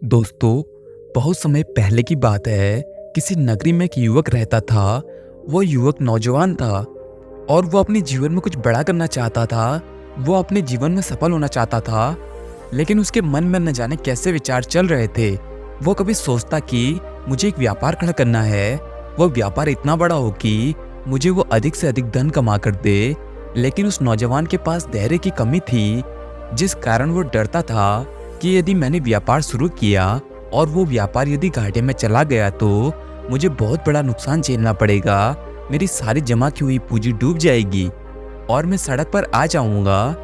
दोस्तों, बहुत समय पहले की बात है। किसी नगरी में एक युवक रहता था। वो युवक नौजवान था और वो अपने जीवन में कुछ बड़ा करना चाहता था। वो अपने जीवन में सफल होना चाहता था, लेकिन उसके मन में न जाने कैसे विचार चल रहे थे। वो कभी सोचता कि मुझे एक व्यापार खड़ा करना है, वो व्यापार इतना बड़ा हो कि मुझे वो अधिक से अधिक धन कमा कर दे। लेकिन उस नौजवान के पास धैर्य की कमी थी, जिस कारण वो डरता था कि यदि मैंने व्यापार शुरू किया और वो व्यापार यदि घाटे में चला गया तो मुझे बहुत बड़ा नुकसान झेलना पड़ेगा। मेरी सारी जमा की हुई पूंजी डूब जाएगी और मैं सड़क पर आ जाऊंगा।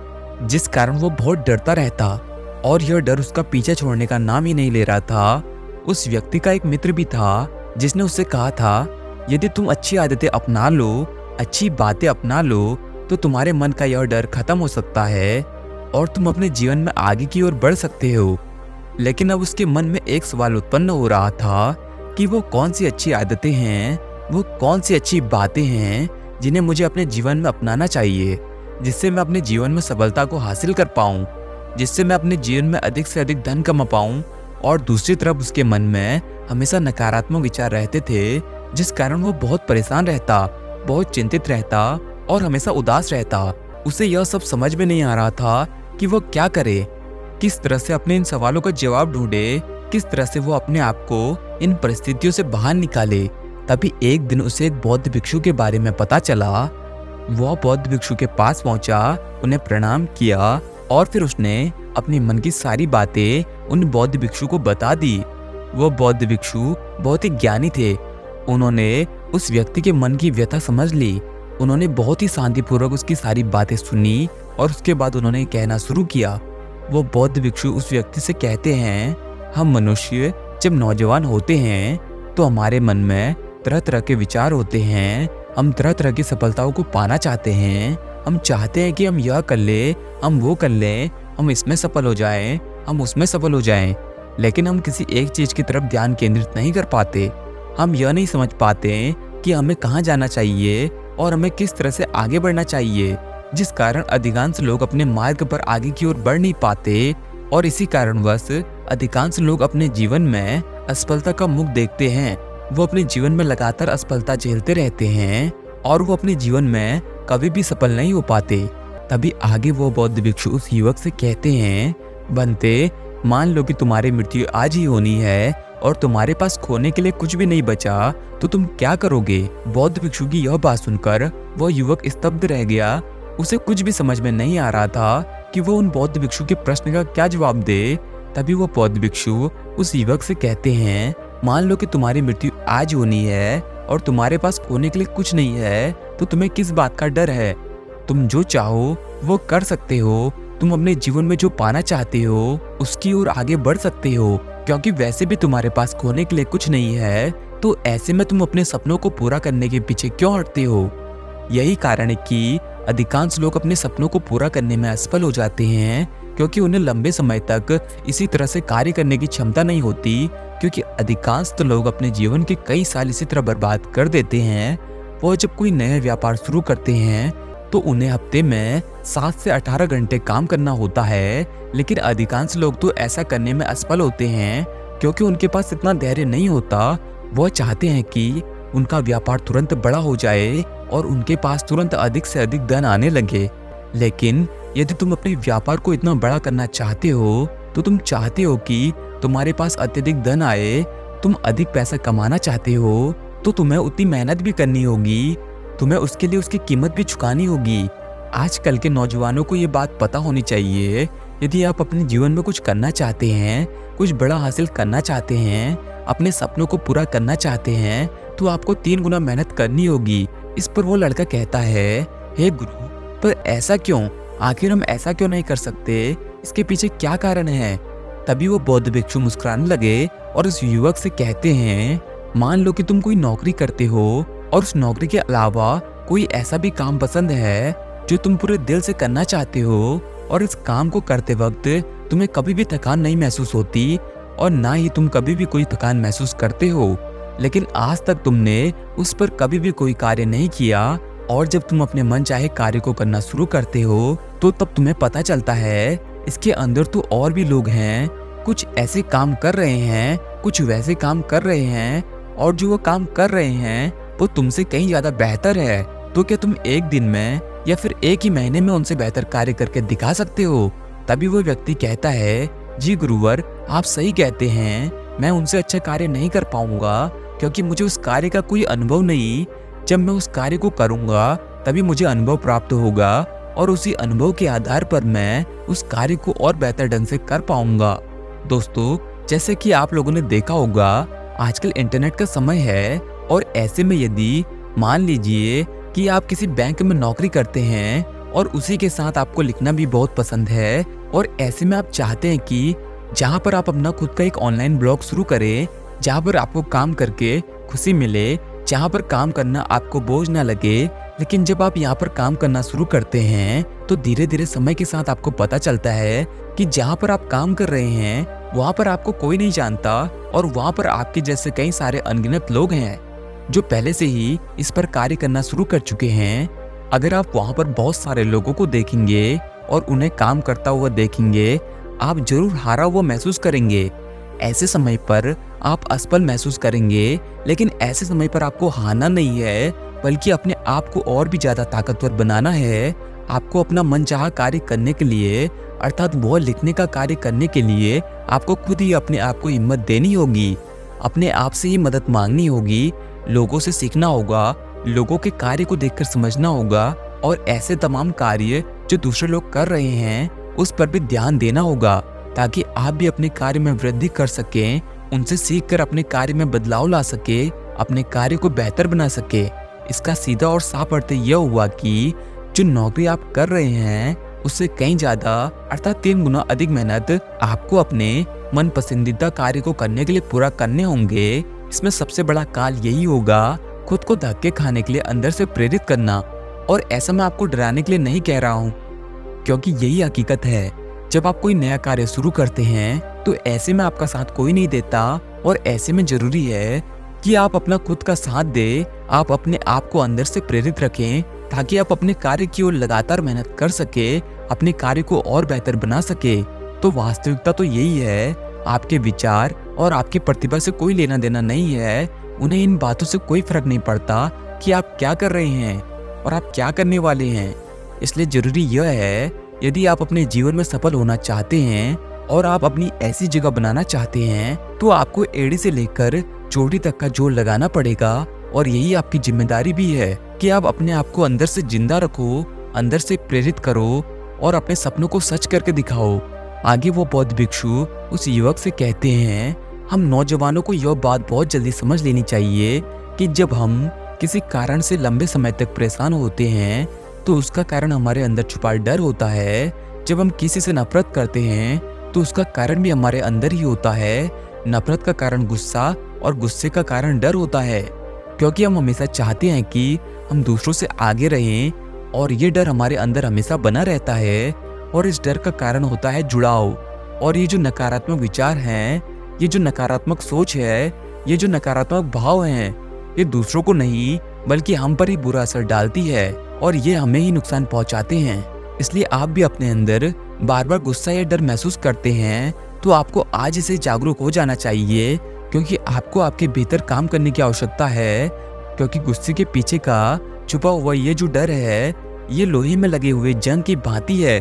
जिस कारण वो बहुत डरता रहता और यह डर उसका पीछा छोड़ने का नाम ही नहीं ले रहा था। उस व्यक्ति का एक मित्र भी था जिसने उससे कहा था, यदि तुम अच्छी आदतें अपना लो, अच्छी बातें अपना लो, तो तुम्हारे मन का यह डर खत्म हो सकता है और तुम अपने जीवन में आगे की ओर बढ़ सकते हो। लेकिन अब उसके मन में एक सवाल उत्पन्न हो रहा था कि वो कौन सी अच्छी आदतें हैं, वो कौन सी अच्छी बातें हैं जिन्हें मुझे अपने जीवन में अपनाना चाहिए, जिससे मैं अपने जीवन में सफलता को हासिल कर पाऊं, जिससे मैं अपने जीवन में अधिक से अधिक धन कमा पाऊं। और दूसरी तरफ उसके मन में हमेशा नकारात्मक विचार रहते थे, जिस कारण वो बहुत परेशान रहता, बहुत चिंतित रहता और हमेशा उदास रहता। उसे यह सब समझ में नहीं आ रहा था कि वो क्या करे, किस तरह से अपने इन सवालों का जवाब ढूंढे, किस तरह से वो अपने आप को इन परिस्थितियों से बाहर निकाले। तभी एक दिन उसे एक बौद्ध भिक्षु के बारे में पता चला। वह बौद्ध भिक्षु के पास पहुंचा, उन्हें प्रणाम किया और फिर उसने अपने मन की सारी बातें उन बौद्ध भिक्षु को बता दी। वो बौद्ध भिक्षु बहुत ही ज्ञानी थे। उन्होंने उस व्यक्ति के मन की व्यथा समझ ली। उन्होंने बहुत ही शांतिपूर्वक उसकी सारी बातें सुनी और उसके बाद उन्होंने कहना शुरू किया। वो बौद्ध भिक्षु उस व्यक्ति से कहते हैं, हम मनुष्य जब नौजवान होते हैं तो हमारे मन में तरह तरह के विचार होते हैं। हम तरह तरह की सफलताओं को पाना चाहते हैं। हम चाहते हैं कि हम यह कर ले, हम वो कर लें, हम इसमें सफल हो जाएं, हम उसमें सफल हो जाएं। लेकिन हम किसी एक चीज की तरफ ध्यान केंद्रित नहीं कर पाते। हम यह नहीं समझ पाते कि हमें कहाँ जाना चाहिए और हमें किस तरह से आगे बढ़ना चाहिए, जिस कारण अधिकांश लोग अपने मार्ग पर आगे की ओर बढ़ नहीं पाते। और इसी कारणवश अधिकांश लोग अपने जीवन में असफलता का मुख देखते हैं। वो अपने जीवन में लगातार असफलता झेलते रहते हैं और वो अपने जीवन में कभी भी सफल नहीं हो पाते। तभी आगे वो बौद्ध भिक्षु उस युवक से कहते हैं, बनते, मान लो कि तुम्हारी मृत्यु आज ही होनी है और तुम्हारे पास खोने के लिए कुछ भी नहीं बचा, तो तुम क्या करोगे? बौद्ध भिक्षु की यह बात सुनकर वह युवक स्तब्ध रह गया। उसे कुछ भी समझ में नहीं आ रहा था कि वो उन बौद्ध भिक्षु के प्रश्न का क्या जवाब दे। तभी वो बौद्ध भिक्षु उस युवक से कहते हैं, मान लो कि तुम्हारी मृत्यु आज होनी है और तुम्हारे पास खोने के लिए कुछ नहीं है, तो तुम्हें किस बात का डर है? तुम जो चाहो वो कर सकते हो। तुम अपने जीवन में जो पाना चाहते हो उसकी ओर आगे बढ़ सकते हो, क्योंकि वैसे भी तुम्हारे पास खोने के लिए कुछ नहीं है। तो ऐसे में तुम अपने सपनों को पूरा करने के पीछे क्यों हटते हो? यही कारण है कि अधिकांश लोग अपने सपनों को पूरा करने में असफल हो जाते हैं, क्योंकि उन्हें लंबे समय तक इसी तरह से कार्य करने की क्षमता नहीं होती। क्योंकि अधिकांश तो लोग अपने जीवन के कई साल इसी तरह बर्बाद कर देते हैं। वो जब कोई नया व्यापार शुरू करते हैं तो उन्हें हफ्ते में 7 से 18 घंटे काम करना होता है। लेकिन अधिकांश लोग तो ऐसा करने में असफल होते हैं क्योंकि उनके पास इतना धैर्य नहीं होता। वो चाहते हैं कि उनका व्यापार तुरंत बड़ा हो जाए और उनके पास तुरंत अधिक से अधिक धन आने लगे। लेकिन यदि तुम अपने व्यापार को इतना बड़ा करना चाहते हो तो तुम चाहते हो कि तुम्हारे पास अत्यधिक धन आए, तुम अधिक पैसा कमाना चाहते हो, तो तुम्हें उतनी मेहनत भी करनी होगी, तुम्हें उसके लिए उसकी कीमत भी चुकानी होगी। आजकल के नौजवानों को ये बात पता होनी चाहिए, यदि आप अपने जीवन में कुछ करना चाहते हैं, कुछ बड़ा हासिल करना चाहते हैं, अपने सपनों को पूरा करना चाहते हैं, तो आपको 3 गुना मेहनत करनी होगी। इस पर वो लड़का कहता है, हे गुरु, पर ऐसा क्यों? आखिर हम ऐसा क्यों नहीं कर सकते? इसके पीछे क्या कारण है? तभी वो बौद्ध भिक्षु मुस्कुराने लगे और उस युवक से कहते हैं, मान लो कि तुम कोई नौकरी करते हो और उस नौकरी के अलावा कोई ऐसा भी काम पसंद है जो तुम पूरे दिल से करना चाहते हो और इस काम को करते वक्त तुम्हें कभी भी थकान नहीं महसूस होती और ना ही तुम कभी भी कोई थकान महसूस करते हो। लेकिन आज तक तुमने उस पर कभी भी कोई कार्य नहीं किया और जब तुम अपने मन चाहे कार्य को करना शुरू करते हो तो तब तुम्हें पता चलता है इसके अंदर तो और भी लोग हैं, कुछ ऐसे काम कर रहे हैं, कुछ वैसे काम कर रहे हैं, और जो वो काम कर रहे हैं वो तुमसे कहीं ज्यादा बेहतर है, तो क्या तुम एक दिन में या फिर एक ही महीने में उनसे बेहतर कार्य करके दिखा सकते हो? तभी वो व्यक्ति कहता है, जी गुरुवर, आप सही कहते हैं, मैं उनसे अच्छा कार्य नहीं कर पाऊंगा क्योंकि मुझे उस कार्य का कोई अनुभव नहीं। जब मैं उस कार्य को करूंगा तभी मुझे अनुभव प्राप्त होगा और उसी अनुभव के आधार पर मैं उस कार्य को और बेहतर ढंग से कर पाऊंगा। दोस्तों, जैसे कि आप लोगों ने देखा होगा, आजकल इंटरनेट का समय है, और ऐसे में यदि मान लीजिए कि आप किसी बैंक में नौकरी करते हैं और उसी के साथ आपको लिखना भी बहुत पसंद है, और ऐसे में आप चाहते हैं कि जहाँ पर आप अपना खुद का एक ऑनलाइन ब्लॉग शुरू करें, जहाँ पर आपको काम करके खुशी मिले, जहाँ पर काम करना आपको बोझ ना लगे। लेकिन जब आप यहाँ पर काम करना शुरू करते हैं तो धीरे धीरे समय के साथ आपको पता चलता है कि जहाँ पर आप काम कर रहे हैं वहाँ पर आपको कोई नहीं जानता, और वहाँ पर आपके जैसे कई सारे अनगिनत लोग हैं जो पहले से ही इस पर कार्य करना शुरू कर चुके हैं। अगर आप वहाँ पर बहुत सारे लोगों को देखेंगे और उन्हें काम करता हुआ देखेंगे, आप जरूर हारा हुआ महसूस करेंगे। ऐसे समय पर आप असफल महसूस करेंगे, लेकिन ऐसे समय पर आपको हारना नहीं है, बल्कि अपने आप को और भी ज्यादा ताकतवर बनाना है। आपको अपना मनचाहा कार्य करने के लिए, अर्थात वो लिखने का कार्य करने के लिए आपको खुद ही अपने आप को हिम्मत देनी होगी, अपने आप से ही मदद मांगनी होगी, लोगों से सीखना होगा, लोगों के कार्य को देखकर समझना होगा, और ऐसे तमाम कार्य जो दूसरे लोग कर रहे हैं उस पर भी ध्यान देना होगा, ताकि आप भी अपने कार्य में वृद्धि कर सकें, उनसे सीखकर अपने कार्य में बदलाव ला सके, अपने कार्य को बेहतर बना सके। इसका सीधा और साफ अर्थ यह हुआ कि जो नौकरी आप कर रहे हैं उससे कहीं ज्यादा, अर्थात 3 गुना अधिक मेहनत आपको अपने मन पसंदीदा कार्य को करने के लिए पूरा करने होंगे। इसमें सबसे बड़ा काल यही होगा, खुद को धक्के खाने के लिए अंदर से प्रेरित करना। और ऐसा मैं आपको डराने के लिए नहीं कह रहा हूँ, क्योंकि यही हकीकत है। जब आप कोई नया कार्य शुरू करते हैं तो ऐसे में आपका साथ कोई नहीं देता, और ऐसे में जरूरी है कि आप अपना खुद का साथ दे, आप अपने आप को अंदर से प्रेरित रखें, ताकि आप अपने कार्य की ओर लगातार मेहनत कर सके, अपने कार्य को और बेहतर बना सके। तो वास्तविकता तो यही है, आपके विचार और आपकी प्रतिभा से कोई लेना देना नहीं है। उन्हें इन बातों से कोई फर्क नहीं पड़ता कि आप क्या कर रहे हैं और आप क्या करने वाले हैं। इसलिए जरूरी यह है, यदि आप अपने जीवन में सफल होना चाहते हैं और आप अपनी ऐसी जगह बनाना चाहते हैं, तो आपको एड़ी से लेकर चोटी तक का जोर लगाना पड़ेगा। और यही आपकी जिम्मेदारी भी है कि आप अपने आप को अंदर से जिंदा रखो, अंदर से प्रेरित करो और अपने सपनों को सच करके दिखाओ। आगे वो बौद्ध भिक्षु उस युवक से कहते हैं, हम नौजवानों को यह बात बहुत जल्दी समझ लेनी चाहिए कि जब हम किसी कारण से लंबे समय तक परेशान होते हैं तो उसका कारण हमारे अंदर छुपा डर होता है। जब हम किसी से नफरत करते हैं तो उसका कारण भी हमारे अंदर ही होता है। नफरत का कारण गुस्सा और गुस्से का कारण डर होता है, क्योंकि हम हमेशा चाहते हैं कि हम दूसरों से आगे रहें, और ये डर हमारे अंदर हमेशा बना रहता है। और इस डर का कारण होता है जुड़ाव। और ये जो नकारात्मक विचार हैं, ये जो नकारात्मक सोच है, ये जो नकारात्मक भाव हैं, ये दूसरों को नहीं बल्कि हम पर ही बुरा असर डालती है, और ये हमें ही नुकसान पहुंचाते हैं। इसलिए आप भी अपने अंदर बार बार गुस्सा या डर महसूस करते हैं तो आपको आज से जागरूक हो जाना चाहिए, क्योंकि आपको आपके भीतर काम करने की आवश्यकता है। क्योंकि गुस्से के पीछे का छुपा हुआ ये जो डर है, ये लोहे में लगे हुए जंग की भांति है,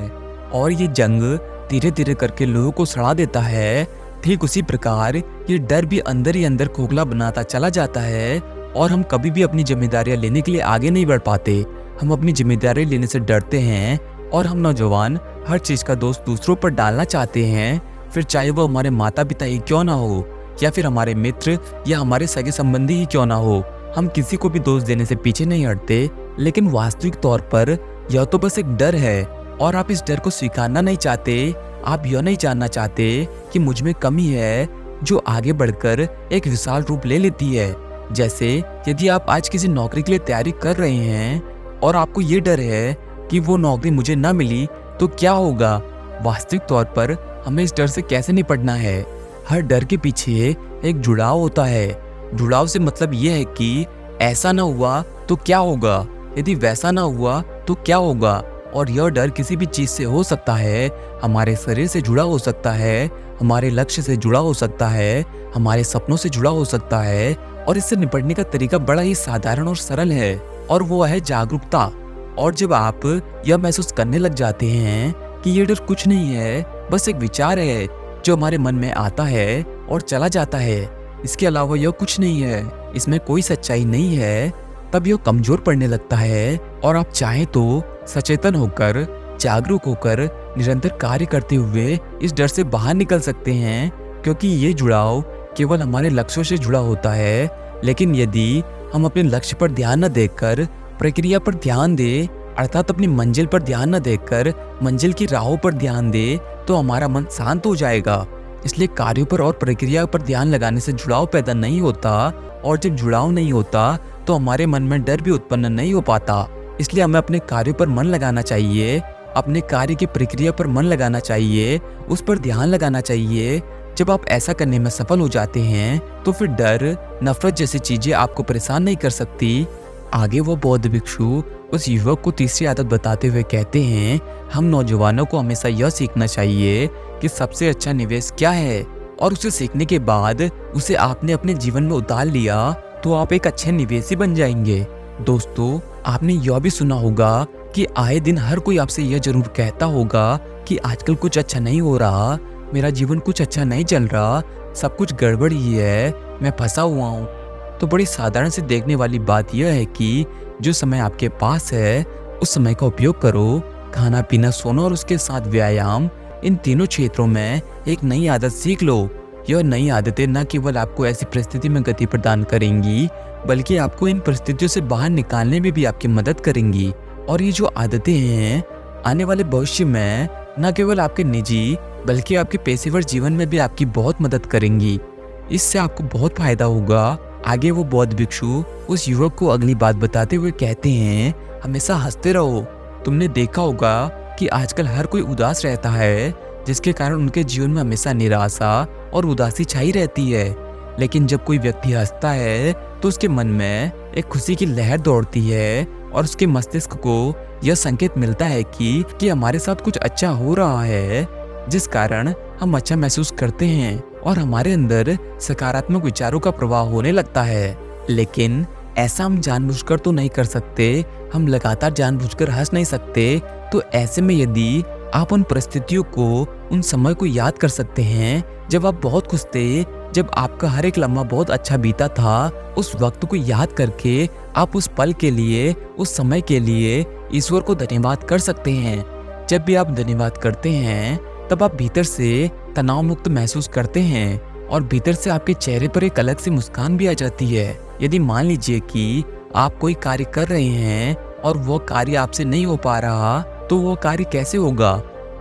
और ये जंग धीरे धीरे करके लोहे को सड़ा देता है। ठीक उसी प्रकार ये डर भी अंदर ही अंदर खोखला बनाता चला जाता है, और हम कभी भी अपनी जिम्मेदारियां लेने के लिए आगे नहीं बढ़ पाते। हम अपनी जिम्मेदारी लेने से डरते हैं, और हम नौजवान हर चीज का दोष दूसरों पर डालना चाहते हैं, फिर चाहे वो हमारे माता पिता ही क्यों ना हो, या फिर हमारे मित्र या हमारे सगे संबंधी ही क्यों ना हो। हम किसी को भी दोष देने से पीछे नहीं हटते, लेकिन वास्तविक तौर पर यह तो बस एक डर है, और आप इस डर को स्वीकारना नहीं चाहते। आप यह नहीं जानना चाहते कि मुझ में कमी है जो आगे बढ़कर एक विशाल रूप ले लेती है। जैसे यदि आप आज किसी नौकरी के लिए तैयारी कर रहे हैं और आपको ये डर है कि वो नौकरी मुझे ना मिली तो क्या होगा। वास्तविक तौर पर हमें इस डर से कैसे निपटना है। हर डर के पीछे एक जुड़ाव होता है। जुड़ाव से मतलब यह है कि ऐसा ना हुआ तो क्या होगा, यदि वैसा ना हुआ तो क्या होगा, और यह डर किसी भी चीज़ से हो सकता है, हमारे शरीर से जुड़ा हो सकता है, हमारे लक्ष्य से जुड़ा हो सकता है, हमारे सपनों से जुड़ा हो सकता है। और इससे निपटने का तरीका बड़ा ही साधारण और सरल है, और वो है जागरूकता। और जब आप यह महसूस करने लग जाते हैं कि ये डर कुछ नहीं है, बस एक विचार है जो हमारे मन में आता है और चला जाता है, इसके अलावा यह कुछ नहीं है, इसमें कोई सच्चाई नहीं है, तब यह कमजोर पड़ने लगता है। और आप चाहें तो सचेतन होकर, जागरूक होकर निरंतर कार्य करते हुए इस डर से बाहर निकल सकते हैं, क्योंकि ये जुड़ाव केवल हमारे लक्ष्यों से जुड़ा होता है। लेकिन यदि हम अपने लक्ष्य पर ध्यान न देकर प्रक्रिया पर ध्यान दें, अर्थात अपनी मंजिल पर ध्यान न देकर मंजिल की राहों पर ध्यान दें, तो हमारा मन शांत हो जाएगा। इसलिए कार्यों पर और प्रक्रिया पर ध्यान लगाने से जुड़ाव पैदा नहीं होता, और जब जुड़ाव नहीं होता तो हमारे मन में डर भी उत्पन्न नहीं हो पाता। इसलिए हमें अपने कार्यों पर मन लगाना चाहिए, अपने कार्य की प्रक्रिया पर मन लगाना चाहिए, उस पर ध्यान लगाना चाहिए। जब आप ऐसा करने में सफल हो जाते हैं तो फिर डर, नफरत जैसी चीजें आपको परेशान नहीं कर सकती। आगे वो बौद्ध भिक्षु उस युवक को तीसरी आदत बताते हुए कहते हैं, हम नौजवानों को हमेशा यह सीखना चाहिए कि सबसे अच्छा निवेश क्या है, और उसे सीखने के बाद उसे आपने अपने जीवन में उतार लिया तो आप एक अच्छे निवेशी बन जाएंगे। दोस्तों, आपने यह भी सुना होगा कि आए दिन हर कोई आपसे यह जरूर कहता होगा कि आजकल कुछ अच्छा नहीं हो रहा, मेरा जीवन कुछ अच्छा नहीं चल रहा, सब कुछ गड़बड़ ही है, मैं फंसा हुआ हूँ। तो बड़ी साधारण से देखने वाली बात यह है कि जो समय आपके पास है उस समय का उपयोग करो। खाना पीना, सोना और उसके साथ व्यायाम, इन तीनों क्षेत्रों में एक नई आदत सीख लो। यह नई आदतें न केवल आपको ऐसी परिस्थिति में गति प्रदान करेंगी, बल्कि आपको इन परिस्थितियों से बाहर निकालने में भी आपकी मदद करेंगी। और ये जो आदतें हैं, आने वाले भविष्य में न केवल आपके निजी बल्कि आपके पेशेवर जीवन में भी आपकी बहुत मदद करेंगी। इससे आपको बहुत फायदा होगा। आगे वो बौद्ध भिक्षु उस युवक को अगली बात बताते हुए कहते हैं, हमेशा हंसते रहो। तुमने देखा होगा कि आजकल हर कोई उदास रहता है, जिसके कारण उनके जीवन में हमेशा निराशा और उदासी छाई रहती है। लेकिन जब कोई व्यक्ति हंसता है तो उसके मन में एक खुशी की लहर दौड़ती है, और उसके मस्तिष्क को यह संकेत मिलता है कि हमारे साथ कुछ अच्छा हो रहा है, जिस कारण हम अच्छा महसूस करते हैं और हमारे अंदर सकारात्मक विचारों का प्रवाह होने लगता है। लेकिन ऐसा हम जानबूझकर तो नहीं कर सकते, हम लगातार जानबूझकर हंस नहीं सकते। तो ऐसे में यदि आप उन परिस्थितियों को, उन समय को याद कर सकते हैं जब आप बहुत खुश थे, जब आपका हर एक लम्हा बहुत अच्छा बीता था, उस वक्त को याद करके आप उस पल के लिए, उस समय के लिए ईश्वर को धन्यवाद कर सकते हैं। जब भी आप धन्यवाद करते हैं तब आप भीतर से तनाव मुक्त महसूस करते हैं, और भीतर से आपके चेहरे पर एक अलग सी मुस्कान भी आ जाती है। यदि मान लीजिए कि आप कोई कार्य कर रहे हैं और वो कार्य आपसे नहीं हो पा रहा, तो वो कार्य कैसे होगा,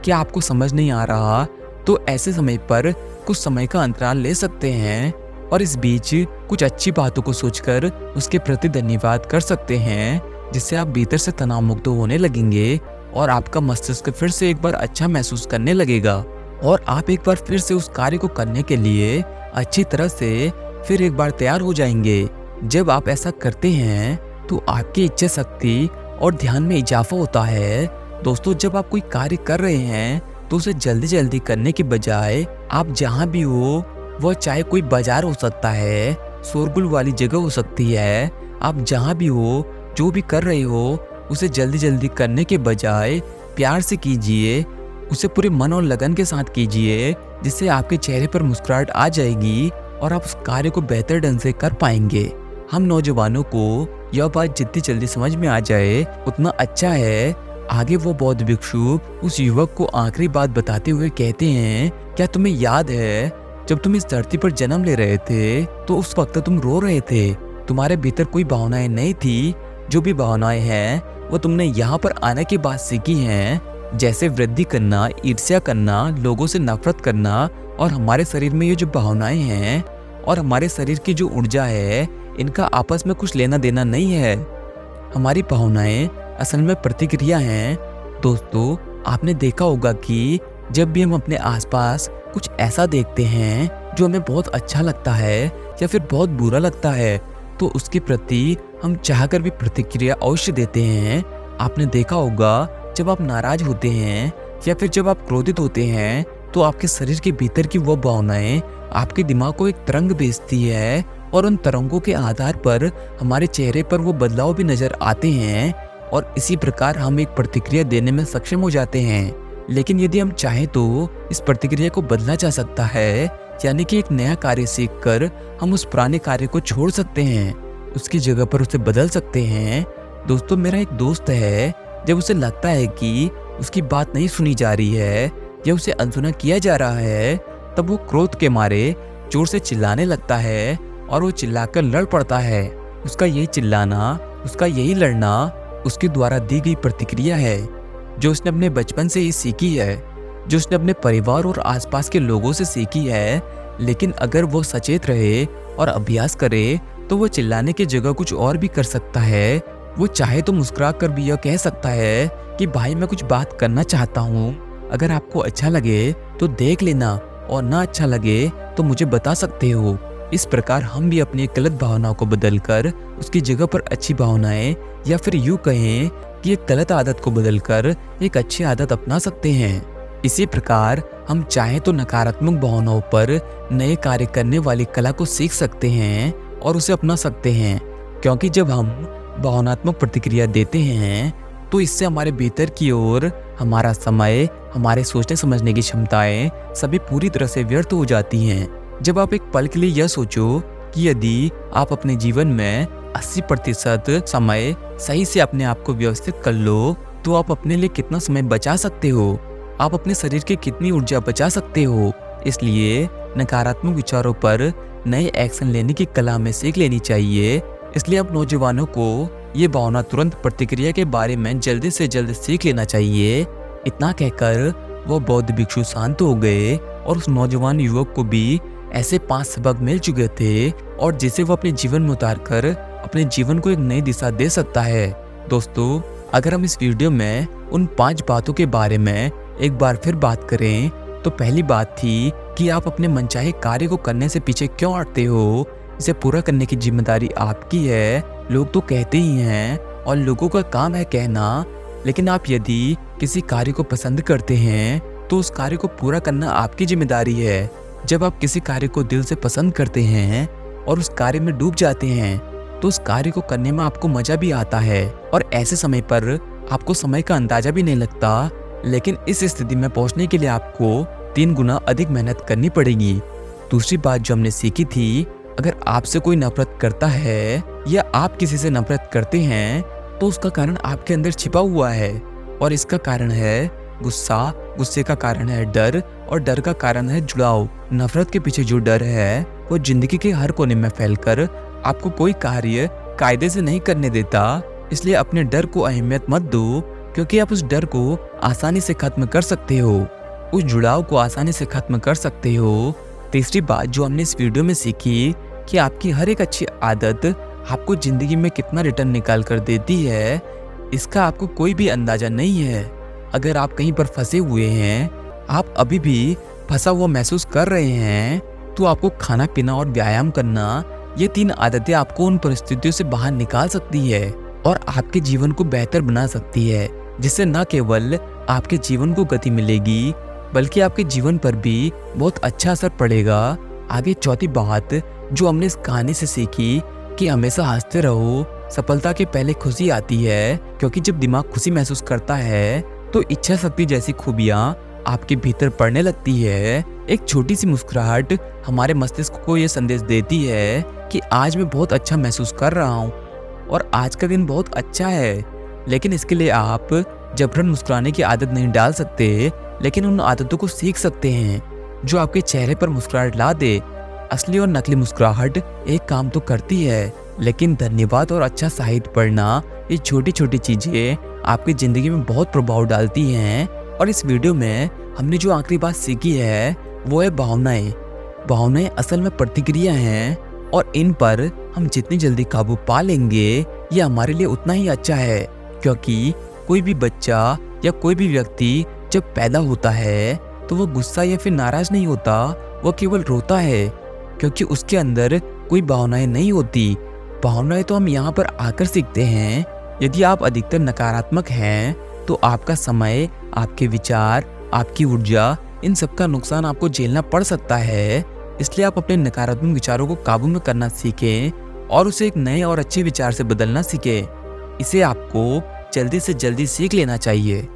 क्या आपको समझ नहीं आ रहा? तो ऐसे समय पर कुछ समय का अंतराल ले सकते हैं, और इस बीच कुछ अच्छी बातों को सोचकर उसके प्रति धन्यवाद कर सकते हैं, जिससे आप भीतर से तनाव मुक्त होने लगेंगे, और आपका मस्तिष्क फिर से एक बार अच्छा महसूस करने लगेगा, और आप एक बार फिर से उस कार्य को करने के लिए अच्छी तरह से फिर एक बार तैयार हो जाएंगे। जब आप ऐसा करते हैं तो आपकी इच्छा शक्ति और ध्यान में इजाफा होता है। दोस्तों, जब आप कोई कार्य कर रहे हैं तो उसे जल्दी जल्दी करने के बजाय आप जहाँ भी हो, वह चाहे कोई बाजार हो सकता है, शोरगुल वाली जगह हो सकती है, आप जहाँ भी हो, जो भी कर रहे हो, उसे जल्दी जल्दी करने के बजाय प्यार से कीजिए, उसे पूरे मन और लगन के साथ कीजिए, जिससे आपके चेहरे पर मुस्कुराहट आ जाएगी और आप उस कार्य को बेहतर ढंग से कर पाएंगे। हम नौजवानों को यह बात जितनी जल्दी समझ में आ जाए उतना अच्छा है। आगे वो बौद्ध भिक्षु उस युवक को आखिरी बात बताते हुए कहते हैं, क्या तुम्हें याद है जब तुम इस धरती पर जन्म ले रहे थे तो उस वक्त तुम रो रहे थे, तुम्हारे भीतर कोई भावनाएं नहीं थी। जो भी भावनाएं हैं वो तुमने यहाँ पर आने के बाद सीखी हैं, जैसे वृद्धि करना, ईर्ष्या करना, लोगों से नफरत करना। और हमारे शरीर में ये जो भावनाएं हैं और हमारे शरीर की जो ऊर्जा है, इनका आपस में कुछ लेना देना नहीं है। हमारी भावनाएं असल में प्रतिक्रिया हैं। दोस्तों, आपने देखा होगा कि जब भी हम अपने आसपास कुछ ऐसा देखते हैं जो हमें बहुत अच्छा लगता है या फिर बहुत बुरा लगता है, तो उसके प्रति हम चाहकर भी प्रतिक्रिया अवश्य देते हैं। आपने देखा होगा जब आप नाराज होते हैं या फिर जब आप क्रोधित होते हैं तो आपके शरीर के भीतर की वो भावनाएं आपके दिमाग को एक तरंग भेजती है और उन तरंगों के आधार पर हमारे चेहरे पर वो बदलाव भी नजर आते हैं और इसी प्रकार हम एक प्रतिक्रिया देने में सक्षम हो जाते हैं। लेकिन यदि हम चाहें तो इस प्रतिक्रिया को बदला जा सकता है, यानी कि एक नया कार्य सीखकर हम उस पुराने कार्य को छोड़ सकते हैं, उसकी जगह पर उसे बदल सकते हैं। दोस्तों, मेरा एक दोस्त है, जब उसे लगता है कि उसकी बात नहीं सुनी जा रही है या उसे अनसुना किया जा रहा है, तब वो क्रोध के मारे जोर से चिल्लाने लगता है और वो चिल्लाकर लड़ पड़ता है। उसका यही चिल्लाना, उसका यही लड़ना उसके द्वारा दी गई प्रतिक्रिया है जो उसने अपने बचपन से ही सीखी है, जो उसने अपने परिवार और आसपास के लोगों से सीखी है। लेकिन अगर वो सचेत रहे और अभ्यास करे तो वो चिल्लाने की जगह कुछ और भी कर सकता है। वो चाहे तो मुस्कुरा कर भी यह कह सकता है कि भाई मैं कुछ बात करना चाहता हूँ, अगर आपको अच्छा लगे तो देख लेना और ना अच्छा लगे तो मुझे बता सकते हो। इस प्रकार हम भी अपनी गलत भावनाओं को बदलकर उसकी जगह पर अच्छी भावनाएं या फिर यूं कहें कि एक गलत आदत को बदलकर एक अच्छी आदत अपना सकते हैं। इसी प्रकार हम चाहें तो नकारात्मक भावनाओं पर नए कार्य करने वाली कला को सीख सकते हैं और उसे अपना सकते हैं, क्योंकि जब हम भावनात्मक प्रतिक्रिया देते हैं तो इससे हमारे भीतर की ओर हमारा समय, हमारे सोचने समझने की क्षमताएं सभी पूरी तरह से व्यर्थ हो जाती हैं। जब आप एक पल के लिए यह सोचो कि यदि आप अपने जीवन में 80% समय सही से अपने आप को व्यवस्थित कर लो तो आप अपने लिए कितना समय बचा सकते हो, आप अपने शरीर की कितनी ऊर्जा बचा सकते हो। इसलिए नकारात्मक विचारों पर नए एक्शन लेने की कला में सीख लेनी चाहिए। इसलिए अब नौजवानों को ये भावना तुरंत प्रतिक्रिया के बारे में जल्दी से जल्द सीख लेना चाहिए। इतना कहकर वो बौद्ध भिक्षु शांत हो गए और उस नौजवान युवक को भी ऐसे 5 सबक मिल चुके थे और जिसे वो अपने जीवन में उतारकर अपने जीवन को एक नई दिशा दे सकता है। दोस्तों, अगर हम इस वीडियो में उन 5 बातों के बारे में एक बार फिर बात करें तो पहली बात थी कि आप अपने मनचाहे कार्य को करने से पीछे क्यों हटते हो। इसे पूरा करने की जिम्मेदारी आपकी है। लोग तो कहते ही हैं और लोगों का काम है कहना, लेकिन आप यदि किसी कार्य को पसंद करते हैं तो उस कार्य को पूरा करना आपकी जिम्मेदारी है। जब आप किसी कार्य को दिल से पसंद करते हैं और उस कार्य में डूब जाते हैं तो उस कार्य को करने में आपको मजा भी आता है और ऐसे समय पर आपको समय का अंदाजा भी नहीं लगता। लेकिन इस स्थिति में पहुंचने के लिए आपको 3 गुना अधिक मेहनत करनी पड़ेगी। दूसरी बात जो हमने सीखी थी, अगर आपसे कोई नफरत करता है या आप किसी से नफरत करते हैं तो उसका कारण आपके अंदर छिपा हुआ है और इसका कारण है गुस्सा, गुस्से का कारण है डर और डर का कारण है जुड़ाव। नफरत के पीछे जो डर है वो जिंदगी के हर कोने में फैलकर आपको कोई कार्य कायदे से नहीं करने देता। इसलिए अपने डर को अहमियत मत दो, क्योंकि आप उस डर को आसानी से खत्म कर सकते हो, उस जुड़ाव को आसानी से खत्म कर सकते हो। तीसरी बात जो हमने इस वीडियो में सीखी कि आपकी हर एक अच्छी आदत आपको जिंदगी में कितना रिटर्न निकाल कर देती है, इसका आपको कोई भी अंदाजा नहीं है। अगर आप कहीं पर फंसे हुए हैं, आप अभी भी फंसा हुआ महसूस कर रहे हैं, तो आपको खाना पीना और व्यायाम करना, ये 3 आदतें आपको उन परिस्थितियों से बाहर निकाल सकती है और आपके जीवन को बेहतर बना सकती है, जिससे न केवल आपके जीवन को गति मिलेगी बल्कि आपके जीवन पर भी बहुत अच्छा असर पड़ेगा। आगे चौथी बात जो हमने इस कहानी से सीखी कि हमेशा हंसते रहो। सफलता के पहले खुशी आती है, क्योंकि जब दिमाग खुशी महसूस करता है तो इच्छा शक्ति जैसी खूबियां आपके भीतर पड़ने लगती है। एक छोटी सी मुस्कुराहट हमारे मस्तिष्क को यह संदेश देती है कि आज मैं बहुत अच्छा महसूस कर रहा हूँ और आज का दिन बहुत अच्छा है। लेकिन इसके लिए आप जबरन मुस्कुराने की आदत नहीं डाल सकते, लेकिन उन आदतों को सीख सकते हैं जो आपके चेहरे पर मुस्कुराहट ला दे। असली और नकली मुस्कुराहट एक काम तो करती है, लेकिन धन्यवाद और अच्छा साहित्य पढ़ना, ये छोटी छोटी चीजें आपकी जिंदगी में बहुत प्रभाव डालती हैं। और इस वीडियो में हमने जो आखिरी बात सीखी है वो है भावनाएं। भावनाएं असल में प्रतिक्रिया हैं और इन पर हम जितनी जल्दी काबू पा लेंगे ये हमारे लिए उतना ही अच्छा है, क्योंकि कोई भी बच्चा या कोई भी व्यक्ति जब पैदा होता है तो वो गुस्सा या फिर नाराज नहीं होता, वो केवल रोता है, क्योंकि उसके अंदर कोई भावनाएं नहीं होती। भावनाएं तो हम यहाँ पर आकर सीखते हैं। यदि आप अधिकतर नकारात्मक हैं तो आपका समय, आपके विचार, आपकी ऊर्जा, इन सब का नुकसान आपको झेलना पड़ सकता है। इसलिए आप अपने नकारात्मक विचारों को काबू में करना सीखें और उसे एक नए और अच्छे विचार से बदलना सीखें। इसे आपको जल्दी से जल्दी सीख लेना चाहिए।